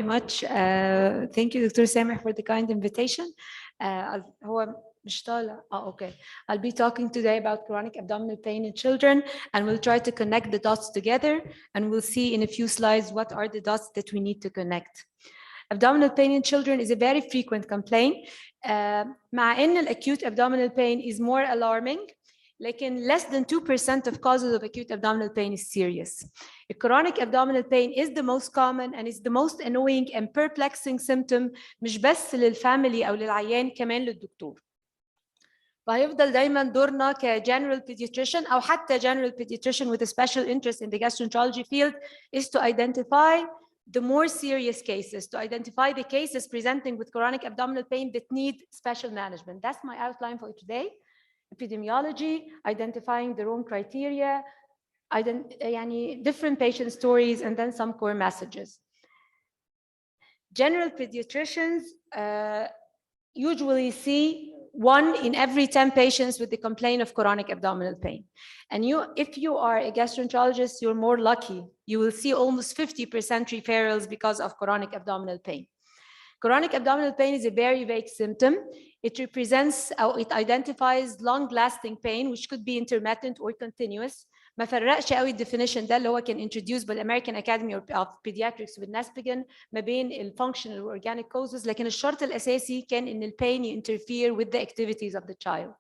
much. Thank you, Dr. Sameh, for the kind invitation. Okay. I'll be talking today about chronic abdominal pain in children, and we'll try to connect the dots together, and we'll see in a few slides what are the dots that we need to connect. Abdominal pain in children is a very frequent complaint. مع إن acute abdominal pain is more alarming, لكن less than 2% of causes of acute abdominal pain is serious. Chronic abdominal pain is the most common and is the most annoying and perplexing symptom مش بس للفاميلي أو للعيان كمان للدكتور. فهيفضل دايما دورنا كجنرال pediatrician أو حتى general pediatrician with a special interest in the gastroenterology field is to identify the more serious cases, to identify the cases presenting with chronic abdominal pain that need special management. That's my outline for today. Epidemiology, identifying the wrong criteria, different patient stories, and then some core messages. General pediatricians usually see 1 in every 10 patients with the complaint of chronic abdominal pain. And if you are a gastroenterologist, you're more lucky. You will see almost 50% referrals because of chronic abdominal pain. Chronic abdominal pain is a very vague symptom. It represents or it identifies long-lasting pain, which could be intermittent or continuous. ما فرقش قوي الديفينيشن ده اللي هو كان introduced by the American Academy of Pediatrics with Nesbigen ما بين الfunctional organic causes، لكن الشرط الأساسي كان إن الpain interfere with the activities of the child.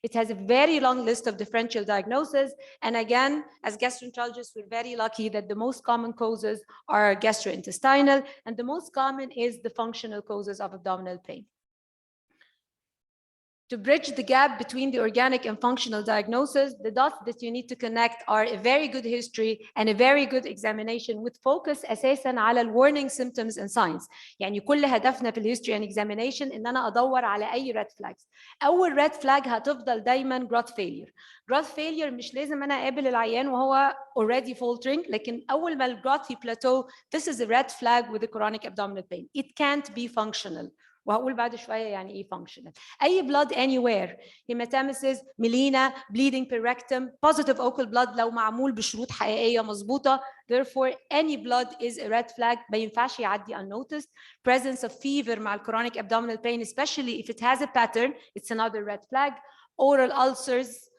It has a very long list of differential diagnoses, and again, as gastroenterologists, we're very lucky that the most common causes are gastrointestinal, and the most common is the functional causes of abdominal pain. To bridge the gap between the organic and functional diagnosis, the dots that you need to connect are a very good history and a very good examination with focus أساساً على warning symptoms and signs. يعني كل هدفنا في الهيستوري and examination إن أنا أدور على أي red flags. أول red flag هتفضل دايماً growth failure. growth failure مش لازم أنا أقابل العيان وهو already faltering، لكن أول ما الgrowth plateau, this is a red flag with the chronic abdominal pain. It can't be functional. وهقول بعد شوية يعني إيه functional. أي blood anywhere، hematemesis، melena، bleeding per rectum، positive ocal blood لو معمول بشروط حقيقية مظبوطة. Therefore, any blood is a red flag. ما ينفعش يعدي unnoticed. Presence of fever مع chronic abdominal pain, especially if it has a pattern, it's another red flag. Oral ulcers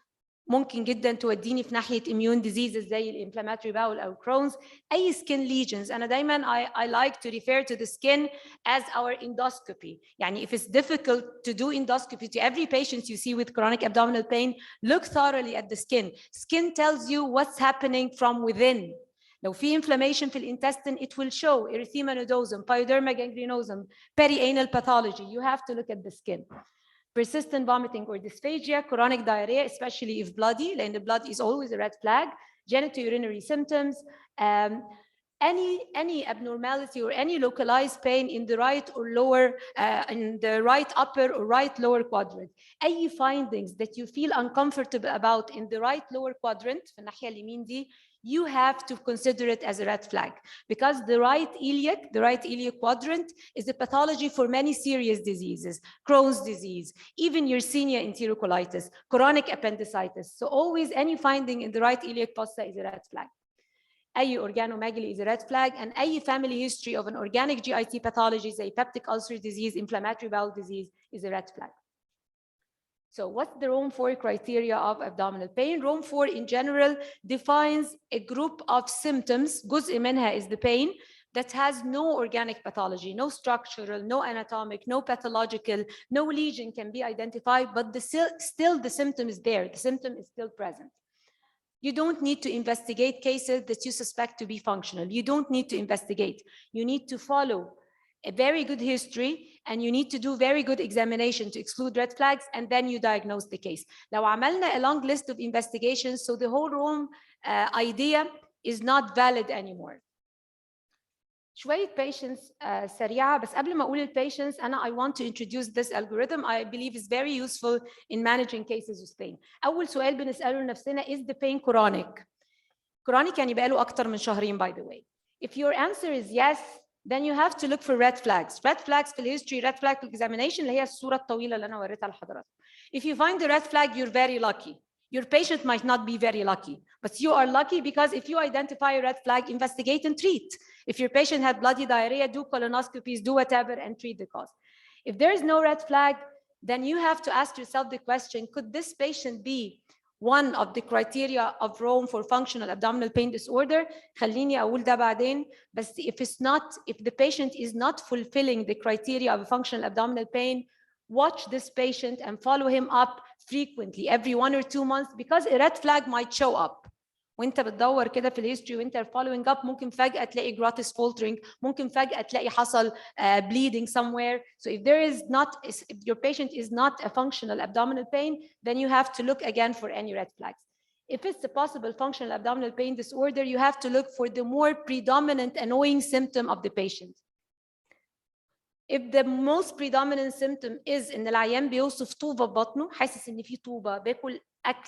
ممكن جدا توديني في ناحيه immune diseases زي الانفلاماتوري باول او كرونز. اي skin lesions، انا دايما I like to refer to the skin as our endoscopy. يعني if it's difficult to do endoscopy to every patient you see with chronic abdominal pain, look thoroughly at the skin. Skin tells you what's happening from within. لو في inflammation في الintestine, it will show erythema nodosum, pyoderma gangrenosum, perianal pathology. You have to look at the skin. Persistent vomiting or dysphagia, chronic diarrhea, especially if bloody, and the blood is always a red flag. Genitourinary symptoms, any abnormality or any localized pain in the right or lower, in the right upper or right lower quadrant. Any findings that you feel uncomfortable about in the right lower quadrant, في الناحية اليمين دي, you have to consider it as a red flag, because the right iliac quadrant is a pathology for many serious diseases, Crohn's disease, even Yersinia enterocolitis, chronic appendicitis. So always any finding in the right iliac fossa is a red flag. أي organomegaly is a red flag, and أي family history of an organic GIT pathology, say peptic ulcer disease, inflammatory bowel disease, is a red flag. So what's the Rome 4 criteria of abdominal pain? Rome 4 in general defines a group of symptoms. جزء منها is the pain that has no organic pathology, no structural, no anatomic, no pathological, no lesion can be identified, but still the symptom is there. The symptom is still present. You don't need to investigate cases that you suspect to be functional. You don't need to investigate. You need to follow a very good history, and you need to do very good examination to exclude red flags, and then you diagnose the case. لو عملنا a long list of investigations, so the whole Rome idea is not valid anymore. شوية patients سريعة، بس قبل ما أقول patients أنا I want to introduce this algorithm I believe is very useful in managing cases with pain. أول سؤال بنسأله لنفسنا is the pain chronic؟ chronic يعني بقاله أكتر من شهرين by the way. If your answer is yes, then you have to look for red flags. Red flags في الهيستوري, red flag في examination اللي هي الصورة الطويلة اللي أنا وريتها لحضراتكم. If you find the red flag, you're very lucky. Your patient might not be very lucky, but you are lucky because if you identify a red flag, investigate and treat. If your patient had bloody diarrhea, do colonoscopies, do whatever, and treat the cause. If there is no red flag, then you have to ask yourself the question, could this patient be one of the criteria of Rome for functional abdominal pain disorder? خليني أقول ده بعدين. But if the patient is not fulfilling the criteria of a functional abdominal pain, watch this patient and follow him up frequently, every 1 or 2 months, because a red flag might show up. وانت بتدور كده في الهيستوري وانت following up ممكن فجأة تلاقي gratis faltering، ممكن فجأة تلاقي حصل bleeding somewhere. So if your patient is not a functional abdominal pain, then you have to look again for any red flags. If it's a possible functional abdominal pain disorder, you have to look for the more predominant annoying symptom of the patient. If the most predominant symptom is ان العيان بيوصف طوبة ببطنه، حاسس ان في طوبة، باكل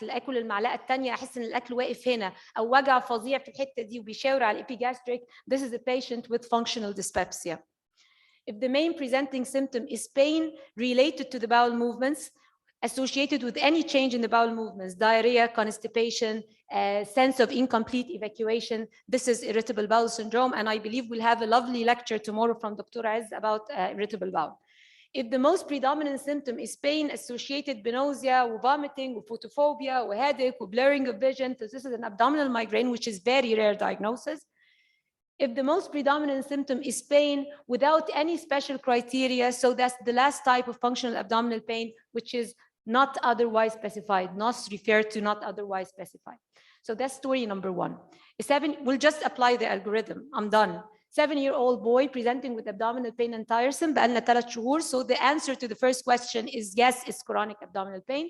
اكل المعلقه الثانيه احس ان الاكل واقف هنا، او وجع فظيع في الحته دي وبيشاور على الابيجاستريك، this is a patient with functional dyspepsia. If the main presenting symptom is pain related to the bowel movements, associated with any change in the bowel movements, diarrhea, constipation, sense of incomplete evacuation, this is irritable bowel syndrome, and I believe we'll have a lovely lecture tomorrow from Dr. Az about irritable bowel. If the most predominant symptom is pain associated with nausea, vomiting, photophobia, headache, blurring of vision, so this is an abdominal migraine, which is very rare diagnosis. If the most predominant symptom is pain without any special criteria, so that's the last type of functional abdominal pain, which is not otherwise specified, not referred to, not otherwise specified. So that's story number 1. We'll just apply the algorithm. I'm done. 7-year-old boy presenting with abdominal pain and tiresome بقالنا 3 شهور. So the answer to the first question is yes, it's chronic abdominal pain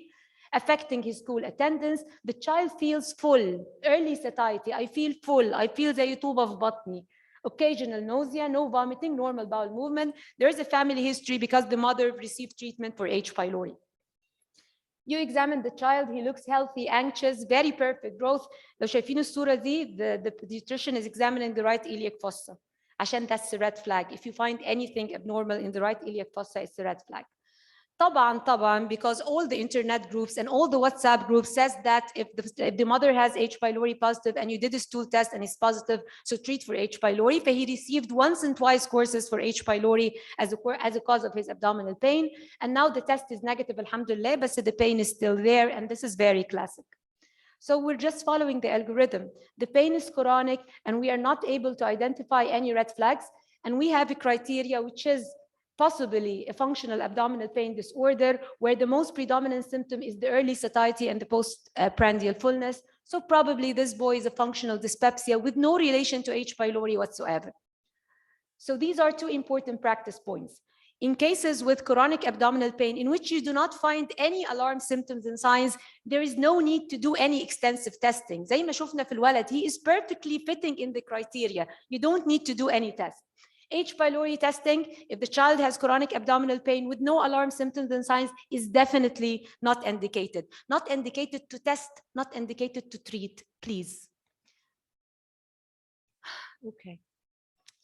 affecting his school attendance. The child feels full, early satiety. I feel full. I feel زي طوبة في بطني. Occasional nausea, no vomiting, normal bowel movement. There is a family history because the mother received treatment for H. pylori. You examine the child, he looks healthy, anxious, very perfect growth. لو شايفين الصورة دي, the pediatrician is examining the right iliac fossa. عشان that's a red flag. If you find anything abnormal in the right iliac fossa, it's a red flag. طبعا, because all the internet groups and all the WhatsApp groups says that if the mother has H. pylori positive and you did a stool test and it's positive, so treat for H. pylori. But he received once and twice courses for H. pylori as a cause of his abdominal pain. And now the test is negative, alhamdulillah, but the pain is still there. And this is very classic. So we're just following the algorithm. The pain is chronic and we are not able to identify any red flags. And we have a criteria, which is possibly a functional abdominal pain disorder where the most predominant symptom is the early satiety and the postprandial fullness. So probably this boy is a functional dyspepsia with no relation to H. pylori whatsoever. So these are 2 important practice points. In cases with chronic abdominal pain in which you do not find any alarm symptoms and signs, there is no need to do any extensive testing. زي ما شفنا في الولد, he is perfectly fitting in the criteria. You don't need to do any test. H. pylori testing, if the child has chronic abdominal pain with no alarm symptoms and signs, is definitely not indicated. Not indicated to test, not indicated to treat, please. Okay.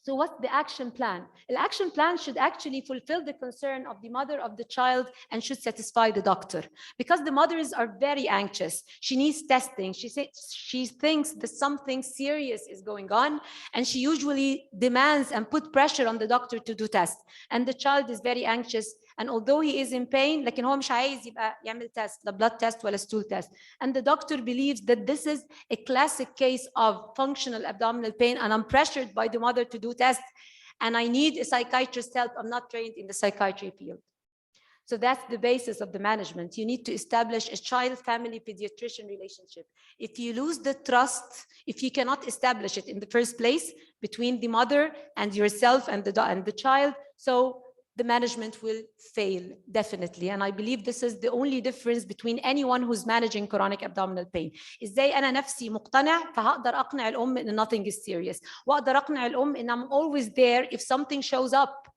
So what's the action plan? The action plan should actually fulfill the concern of the mother of the child and should satisfy the doctor, because the mothers are very anxious. She needs testing. She thinks that something serious is going on, and she usually demands and put pressure on the doctor to do tests. And the child is very anxious. And although he is in pain, لكن هو مش عايز يبقى يعمل test, the blood test ولا stool test. And the doctor believes that this is a classic case of functional abdominal pain, and I'm pressured by the mother to do tests, and I need a psychiatrist's help. I'm not trained in the psychiatry field. So that's the basis of the management. You need to establish a child-family pediatrician relationship. If you lose the trust, if you cannot establish it in the first place between the mother and yourself and the child, so the management will fail, definitely. And I believe this is the only difference between anyone who's managing chronic abdominal pain. إزاي أنا نفسي مقتنع فهقدر أقنع الأم إن nothing is serious. وأقدر أقنع الأم إن I'm always there if something shows up.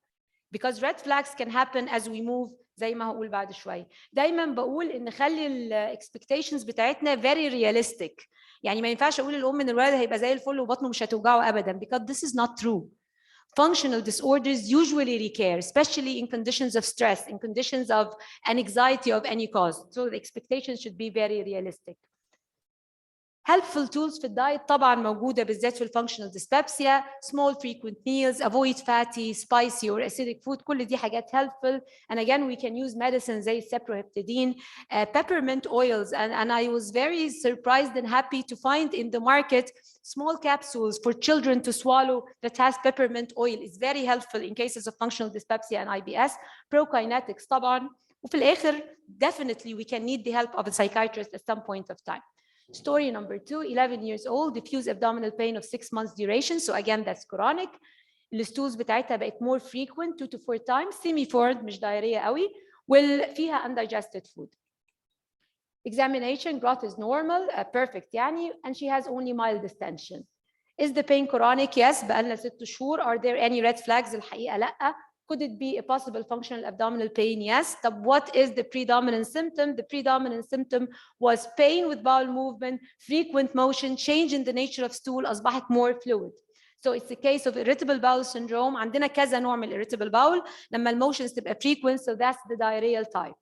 Because red flags can happen as we move, زي ما هقول بعد شوي. دايما بقول إن خلي ال expectations بتاعتنا very realistic. يعني ما ينفعش أقول للأم إن الولد هيبقى زي الفل وبطنه مش هتوجعه أبدا, because this is not true. Functional disorders usually recur, especially in conditions of stress, in conditions of anxiety of any cause. So the expectations should be very realistic. helpful tools في الدايت طبعا موجودة بالذات في الفانكشنال dyspepsia. Small frequent meals, avoid fatty, spicy or acidic food. كل دي حاجات helpful. And again we can use medicine زي cephalosporin, peppermint oils. And I was very surprised and happy to find in the market small capsules for children to swallow that has peppermint oil. It's very helpful in cases of functional dyspepsia and IBS. Prokinetics طبعا. وفي الآخر definitely we can need the help of a psychiatrist at some point of time. Story number 2, 11 years old, diffuse abdominal pain of 6 months duration. So again, that's chronic. الستولز بتاعتها بقت more frequent 2 to 4 times, semi-formed مش diarrhea قوي, وفيها undigested food. Examination, growth is normal, perfect يعني, and she has only mild distension. Is the pain chronic? Yes, بقالنا 6 شهور. Are there any red flags? الحقيقة لأ. Could it be a possible functional abdominal pain? Yes. طب what is the predominant symptom? The predominant symptom was pain with bowel movement, frequent motion, change in the nature of stool, أصبحت more fluid. So it's a case of irritable bowel syndrome. عندنا كذا نوع من irritable bowel. لما الموشنز تبقى frequent, so that's the diarrheal type.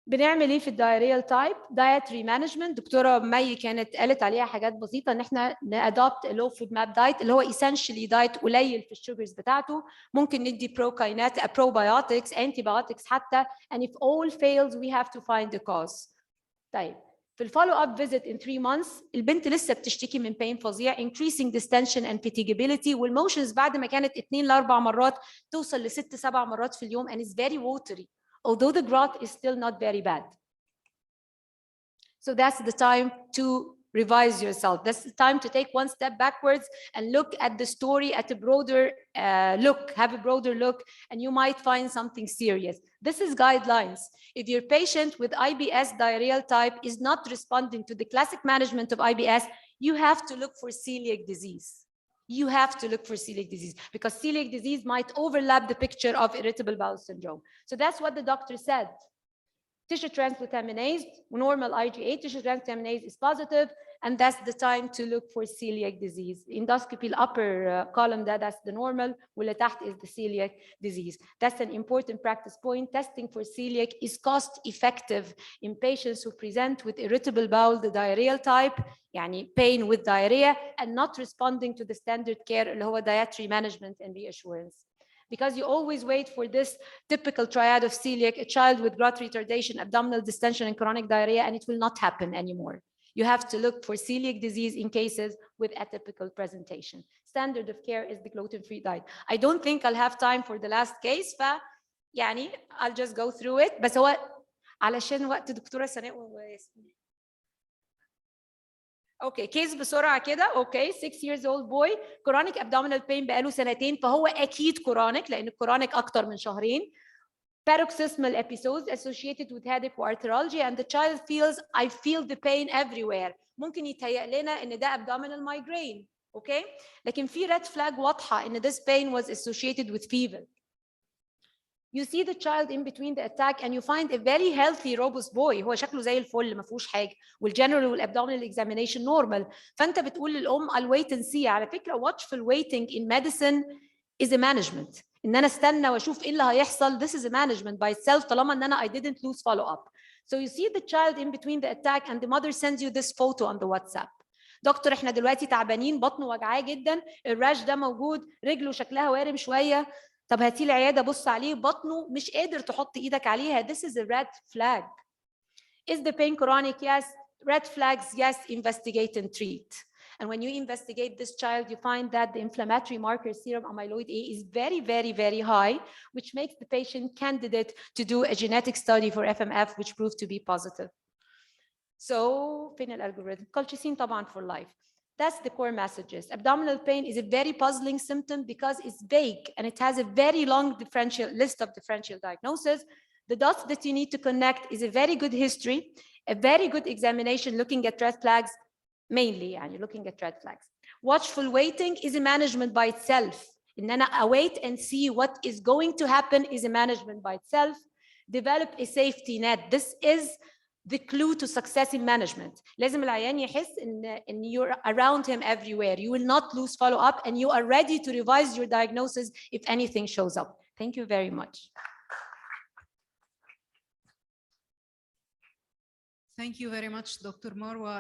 بنعمل ايه في الدايريال تايب؟ دايتري مانجمنت. دكتوره مي كانت قالت عليها حاجات بسيطه ان احنا نادوبت لو فود ماب دايت اللي هو essentially دايت قليل في الشوجرز بتاعته. ممكن ندي بروكاينات بروبايوتكس انتي بايوتكس حتى. and if all fails we have to find the cause. طيب في الفولو اب فيزيت in 3 months البنت لسه بتشتكي من بين فظيع, increasing distension and fatigability, والموشنز بعد ما كانت 2 ل 4 مرات توصل ل 6 7 مرات في اليوم, and it's very watery. Although the growth is still not very bad. So that's the time to revise yourself. That's the time to take one step backwards and look at the story at a broader look, have a broader look, and you might find something serious. This is guidelines. If your patient with IBS diarrheal type is not responding to the classic management of IBS, you have to look for celiac disease. You have to look for celiac disease because celiac disease might overlap the picture of irritable bowel syndrome. So that's what the doctor said. Tissue transglutaminase, normal IgA tissue transglutaminase is positive, and that's the time to look for celiac disease. Endoscopy, upper column, that's the normal, واللي تحت is the celiac disease. That's an important practice point. Testing for celiac is cost effective in patients who present with irritable bowel, the diarrheal type, يعني pain with diarrhea, and not responding to the standard care اللي هو dietary management and reassurance. Because you always wait for this typical triad of celiac, a child with growth retardation, abdominal distension, and chronic diarrhea, and it will not happen anymore. You have to look for celiac disease in cases with atypical presentation. Standard of care is the gluten-free diet. I don't think I'll have time for the last case, يعني I'll just go through it. بس هو علشان وقت دكتورة سناء وياسمين. اوكي كيس بسرعه كده. اوكي 6 years old boy chronic abdominal pain بقاله 2 سنين, فهو اكيد كرونيك لان الكرونيك اكتر من 2 شهرين. Paroxysmal episodes associated with headache arthralgia, and the child feels I feel the pain everywhere. ممكن يتهيأ لنا ان ده abdominal migraine. اوكي لكن في red flag واضحه ان this pain was associated with fever. You see the child in between the attack and you find a very healthy robust boy. هو شكله زي الفل ما فيهوش حاجه, والجنرال والابdominal examination normal. فانت بتقول للام I'll wait and see. على فكره watchful waiting in medicine is a management. ان انا استنى واشوف ايه اللي هيحصل, this is a management by itself طالما ان انا I didn't lose follow up. So you see the child in between the attack and the mother sends you this photo on the WhatsApp. دكتور احنا دلوقتي تعبانين, بطنه وجعاه جدا, الراش ده موجود, رجله شكلها وارم شويه. طب هاتي العياده بص عليه, بطنه مش قادر تحط ايدك عليها. This is a red flag. Is the pain chronic? Yes. Red flags, yes. Investigate and treat. And when you investigate this child, you find that the inflammatory marker serum amyloid A is very, very, very high, which makes the patient candidate to do a genetic study for FMF, which proved to be positive. So, فين الالجوريثم؟ colchicine طبعا for life. That's the core messages. Abdominal pain is a very puzzling symptom because it's vague and it has a very long list of differential diagnoses. The dots that you need to connect is a very good history, a very good examination looking at red flags, mainly يعني looking at red flags. Watchful waiting is a management by itself. إن أنا await and see what is going to happen is a management by itself. Develop a safety net. This is the clue to success in management. لازم العيان يحس إن you're around him everywhere. You will not lose follow up and you are ready to revise your diagnosis if anything shows up. Thank you very much. Thank you very much, Dr. Marwa.